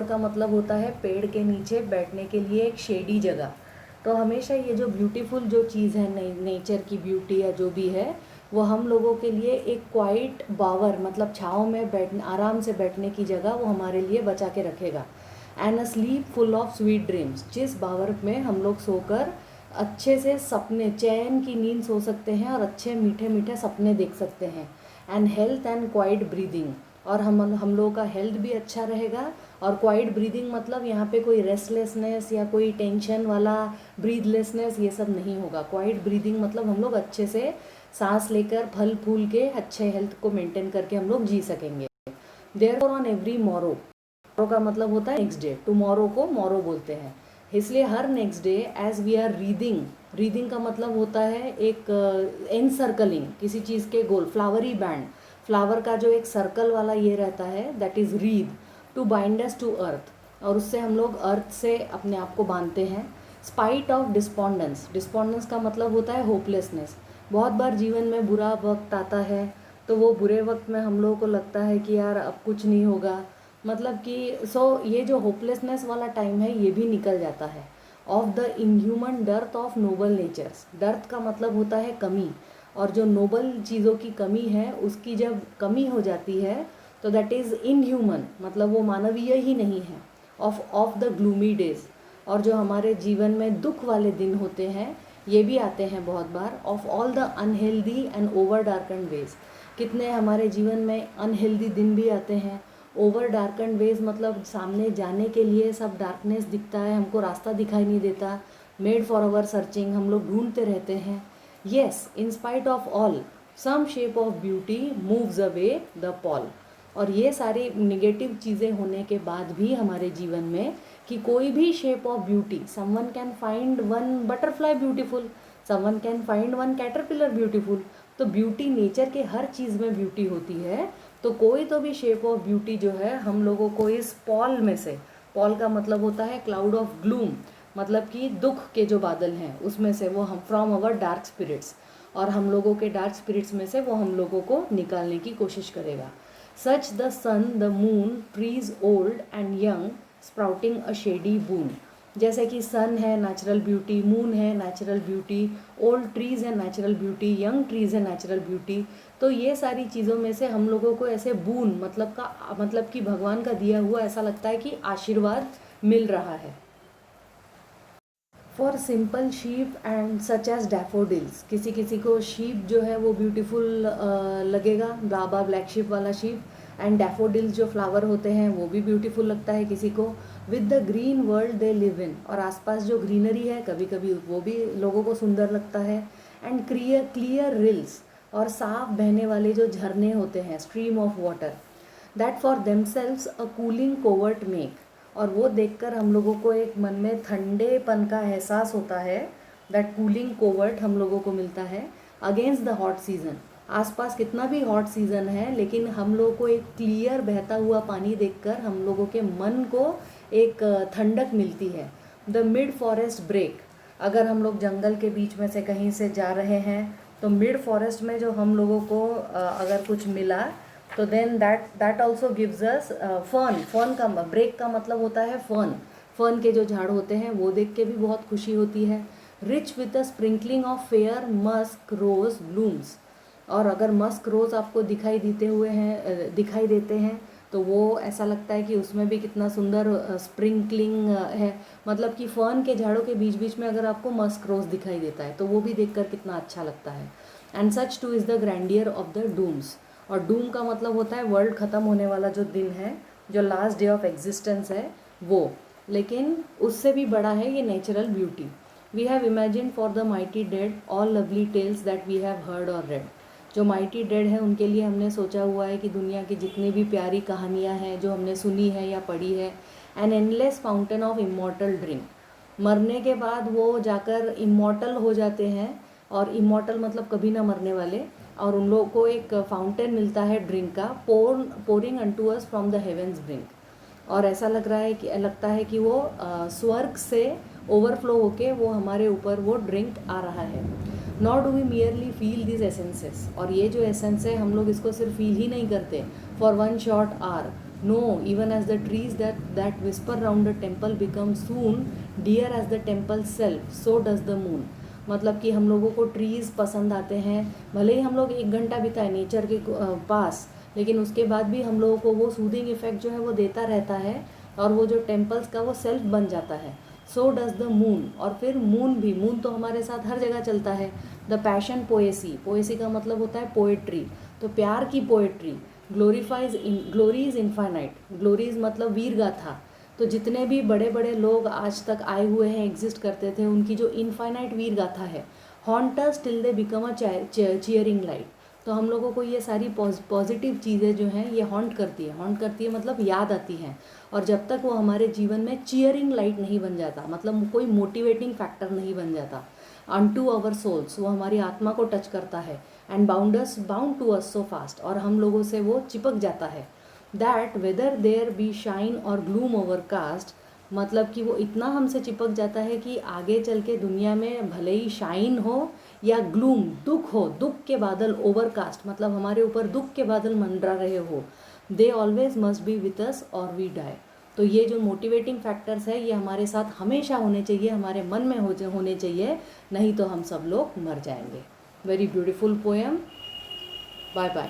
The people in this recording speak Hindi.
का मतलब होता है पेड़ के नीचे बैठने के लिए एक शेडी जगह। तो हमेशा ये जो ब्यूटीफुल जो चीज़ है नेचर की ब्यूटी या जो भी है वो हम लोगों के लिए एक क्वाइट बावर मतलब छाँव में बैठने आराम से बैठने की जगह वो हमारे लिए बचा के रखेगा। And a slip full of sweet dreams, जिस बावर में हम लोग सोकर अच्छे से सपने चैन की नींद सो सकते हैं और अच्छे मीठे मीठे सपने देख सकते हैं। And health and quite breathing, और हम लोगों का हेल्थ भी अच्छा रहेगा। और क्वाइट ब्रीदिंग मतलब यहाँ पे कोई रेस्टलेसनेस या कोई टेंशन वाला ब्रीथलेसनेस ये सब नहीं होगा। क्वाइट ब्रीदिंग मतलब हम लोग अच्छे से सांस लेकर फल फूल के अच्छे हेल्थ को मेंटेन करके हम लोग जी सकेंगे। Therefore on every morrow, morrow का मतलब होता है नेक्स्ट डे, टुमारो को मॉरो बोलते हैं। इसलिए हर next day as we are reading, reading का मतलब होता है एक एनसर्कलिंग किसी चीज़ के गोल, फ्लावरी बैंड, फ्लावर का जो एक सर्कल वाला ये रहता है that is read to bind us to earth, और उससे हम लोग अर्थ से अपने आप को बांधते हैं। स्पाइट ऑफ डिस्पॉन्डेंस, डिस्पॉन्डेंस का मतलब होता है होपलेसनेस। बहुत बार जीवन में बुरा वक्त आता है तो वो बुरे वक्त में हम लोगों को लगता है कि यार अब कुछ नहीं होगा, मतलब कि ये जो होपलेसनेस वाला टाइम है ये भी निकल जाता है। Of the inhuman dearth of noble natures, dearth का मतलब होता है कमी, और जो नोबल चीज़ों की कमी है उसकी जब कमी हो जाती है तो दैट इज़ इनह्यूमन, मतलब वो मानवीय ही नहीं है। ऑफ द ग्लूमी डेज, और जो हमारे जीवन में दुख वाले दिन होते हैं ये भी आते हैं बहुत बार। Of all the unhealthy and over darken ways, कितने हमारे जीवन में अनहेल्दी दिन भी आते हैं। ओवर डार्कन वेज मतलब सामने जाने के लिए सब डार्कनेस दिखता है, हमको रास्ता दिखाई नहीं देता। मेड फॉर अवर सर्चिंग, हम लोग ढूंढते रहते हैं। Yes, in spite of all some shape of beauty moves away the pall, और ये सारी निगेटिव चीज़ें होने के बाद भी हमारे जीवन में कि कोई भी shape of beauty, someone can find one butterfly beautiful, someone can find one caterpillar beautiful. तो ब्यूटी नेचर के हर चीज़ में ब्यूटी होती है। तो कोई तो भी शेप ऑफ ब्यूटी जो है हम लोगों को इस पॉल में से, पॉल का मतलब होता है क्लाउड ऑफ ग्लूम, मतलब कि दुख के जो बादल हैं उसमें से वो हम फ्रॉम अवर डार्क स्पिरिट्स, और हम लोगों के डार्क स्पिरिट्स में से वो हम लोगों को निकालने की कोशिश करेगा। Such the sun the moon trees old and young sprouting a shady boon, जैसे कि सन है नेचुरल ब्यूटी, मून है नेचुरल ब्यूटी, ओल्ड ट्रीज़ है नेचुरल ब्यूटी, यंग ट्रीज़ है नेचुरल ब्यूटी। तो ये सारी चीज़ों में से हम लोगों को ऐसे बून मतलब कि भगवान का दिया हुआ ऐसा लगता है कि आशीर्वाद मिल रहा है। For simple sheep and such as daffodils, किसी किसी को शीप जो है वो ब्यूटीफुल लगेगा, ब्लाबा ब्लैक शीप वाला शीप, एंड डैफोडिल्स जो फ्लावर होते हैं वो भी ब्यूटीफुल लगता है किसी को। With the green world they live in, और आसपास जो ग्रीनरी है कभी कभी वो भी लोगों को सुंदर लगता है। एंड क्लियर रिल्स, और साफ बहने वाले जो झरने होते हैं, stream of water, that for themselves a cooling covert make, और वो देखकर हम लोगों को एक मन में ठंडेपन का एहसास होता है। दैट कूलिंग कोवर्ट हम लोगों को मिलता है अगेंस्ट द हॉट सीज़न। आसपास कितना भी हॉट सीज़न है लेकिन हम लोगों को एक क्लियर बहता हुआ पानी देखकर हम लोगों के मन को एक ठंडक मिलती है। द मिड फॉरेस्ट ब्रेक, अगर हम लोग जंगल के बीच में से कहीं से जा रहे हैं तो मिड फॉरेस्ट में जो हम लोगों को अगर कुछ मिला तो then that also gives us fun का ब्रेक का मतलब होता है फन के जो झाड़ होते हैं वो देख के भी बहुत खुशी होती है। Rich with a sprinkling of fair musk rose blooms, और अगर मस्क रोज़ आपको दिखाई देते हैं तो वो ऐसा लगता है कि उसमें भी कितना सुंदर स्प्रिंकलिंग है, मतलब कि फर्न के झाड़ों के बीच बीच में अगर आपको मस्क रोज़ दिखाई देता है तो वो भी देखकर कितना अच्छा लगता है। And such too is the grandeur of the dooms, और डूम का मतलब होता है वर्ल्ड ख़त्म होने वाला जो दिन है, जो लास्ट डे ऑफ एग्जिस्टेंस है वो, लेकिन उससे भी बड़ा है ये natural beauty. We have imagine for the mighty dead all lovely tales that we have heard और रेड, जो माइटी डेड है उनके लिए हमने सोचा हुआ है कि दुनिया की जितनी भी प्यारी कहानियाँ हैं जो हमने सुनी है या पढ़ी है। An endless fountain of immortal drink, मरने के बाद वो जाकर इमॉर्टल हो जाते हैं, और इमॉर्टल मतलब कभी ना मरने वाले, और उन लोगों को एक फाउंटेन मिलता है ड्रिंक का, pouring unto us from the heaven's brink, और ऐसा लगता है कि वो स्वर्ग से ओवरफ्लो होके वो हमारे ऊपर वो ड्रिंक आ रहा है। Not do we merely feel this essences, और ये जो एसेंस है हम लोग इसको सिर्फ फील ही नहीं करते for one short hour, No, even as the trees that whisper round the temple become soon dear as the temple self, so does the moon. मतलब कि हम लोगों को ट्रीज़ पसंद आते हैं, भले ही हम लोग 1 घंटा बिताए नेचर के पास, लेकिन उसके बाद भी हम लोगों को वो सूदिंग इफेक्ट जो है वो देता रहता है, और वो जो टेम्पल्स का वो सेल्फ बन जाता है. So does the moon. और फिर मून तो हमारे साथ हर जगह चलता है. द पैशन पोएसी का मतलब होता है पोएट्री. तो प्यार की poetry glory is infinite. Glories मतलब वीर गाथा. तो जितने भी बड़े बड़े लोग आज तक आए हुए हैं, एग्जिस्ट करते थे, उनकी जो इनफाइनाइट वीर गाथा है, haunts till they become a cheering light. तो हम लोगों को ये सारी पॉजिटिव चीज़ें जो हैं ये हॉन्ट करती है मतलब याद आती हैं. और जब तक वो हमारे जीवन में चियरिंग लाइट नहीं बन जाता, मतलब कोई मोटिवेटिंग फैक्टर नहीं बन जाता, अनटू आवर सोल्स, वो हमारी आत्मा को टच करता है, and bound to us so fast, और हम लोगों से वो चिपक जाता है, that whether there be shine और ग्लूम ओवरकास्ट. मतलब कि वो इतना हमसे चिपक जाता है कि आगे चल के दुनिया में भले ही शाइन हो या ग्लूम, दुख हो, दुख के बादल, ओवरकास्ट मतलब हमारे ऊपर दुख के बादल मंडरा रहे हो, they always must be with us और वी डाई. तो ये जो मोटिवेटिंग फैक्टर्स है ये हमारे साथ हमेशा होने चाहिए, हमारे मन में होने चाहिए, नहीं तो हम सब लोग मर जाएंगे. Very beautiful poem. Bye bye.